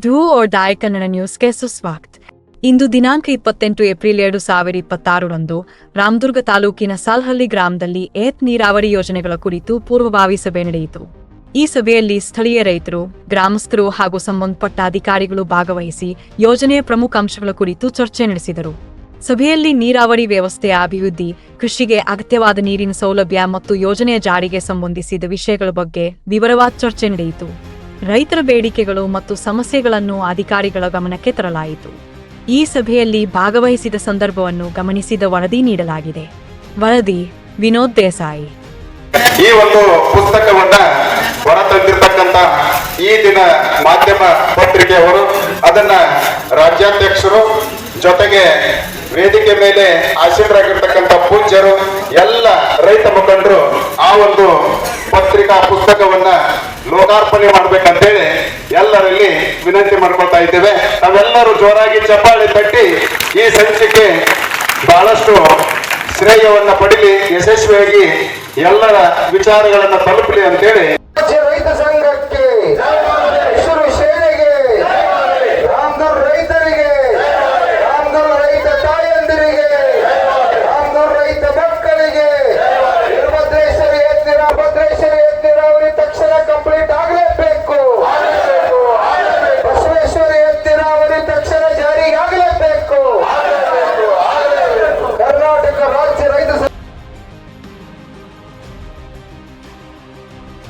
Do or dye Kannada ನ್ಯೂಸ್ಗೆ ಸುಸ್ವಾಗತ. ಇಂದು ದಿನಾಂಕ 28 ಏಪ್ರಿಲ್ 2026ರಂದು ರಾಮದುರ್ಗ ತಾಲೂಕಿನ ಸಾಲ್ಹಳ್ಳಿ ಗ್ರಾಮದಲ್ಲಿ ಏತ್ ನೀರಾವರಿ ಯೋಜನೆಗಳ ಕುರಿತು ಪೂರ್ವಭಾವಿ ಸಭೆ ನಡೆಯಿತು. ಈ ಸಭೆಯಲ್ಲಿ ಸ್ಥಳೀಯ ರೈತರು, ಗ್ರಾಮಸ್ಥರು ಹಾಗೂ ಸಂಬಂಧಪಟ್ಟ ಅಧಿಕಾರಿಗಳು ಭಾಗವಹಿಸಿ ಯೋಜನೆಯ ಪ್ರಮುಖ ಅಂಶಗಳ ಕುರಿತು ಚರ್ಚೆ ನಡೆಸಿದರು. ಸಭೆಯಲ್ಲಿ ನೀರಾವರಿ ವ್ಯವಸ್ಥೆಯ ಅಭಿವೃದ್ಧಿ, ಕೃಷಿಗೆ ಅಗತ್ಯವಾದ ನೀರಿನ ಸೌಲಭ್ಯ ಮತ್ತು ಯೋಜನೆಯ ಜಾರಿಗೆ ಸಂಬಂಧಿಸಿದ ವಿಷಯಗಳ ಬಗ್ಗೆ ವಿವರವಾದ ಚರ್ಚೆ ನಡೆಯಿತು. ರೈತರ ಬೇಡಿಕೆಗಳು ಮತ್ತು ಸಮಸ್ಯೆಗಳನ್ನು ಅಧಿಕಾರಿಗಳ ಗಮನಕ್ಕೆ ತರಲಾಯಿತು. ಈ ಸಭೆಯಲ್ಲಿ ಭಾಗವಹಿಸಿದ ಸಂದರ್ಭವನ್ನು ಗಮನಿಸಿದ ವರದಿ ನೀಡಲಾಗಿದೆ. ವರದಿ ವಿನೋದ್ ದೇಸಾಯಿ. ಈ ಒಂದು ಪುಸ್ತಕವನ್ನ ಹೊರತಂದಿರತಕ್ಕಂತ ಈ ದಿನ ಮಾಧ್ಯಮ ಪತ್ರಿಕೆಯವರು ಅದನ್ನ ರಾಜ್ಯಾಧ್ಯಕ್ಷರು ಜೊತೆಗೆ ವೇದಿಕೆ ಮೇಲೆ ಆಸೀನರಾಗಿರ್ತಕ್ಕಂಥ ಪೂಜ್ಯರು ಎಲ್ಲ ರೈತ ಮುಖಂಡರು ಆ ಒಂದು ಪತ್ರಿಕಾ ಪುಸ್ತಕವನ್ನ ಲೋಕಾರ್ಪಣೆ ಮಾಡ್ಬೇಕಂತೇಳಿ ಎಲ್ಲರಲ್ಲಿ ವಿನಂತಿ ಮಾಡ್ಕೊಳ್ತಾ ಇದ್ದೇವೆ. ನಾವೆಲ್ಲರೂ ಜೋರಾಗಿ ಚಪ್ಪಾಳೆ ತಟ್ಟಿ ಈ ಸಂಚಿಕೆ ಬಹಳಷ್ಟು ಶ್ರೇಯವನ್ನ ಪಡೀಲಿ, ಯಶಸ್ವಿಯಾಗಿ ಎಲ್ಲರ ವಿಚಾರಗಳನ್ನ ತಲುಪಲಿ ಅಂತೇಳಿ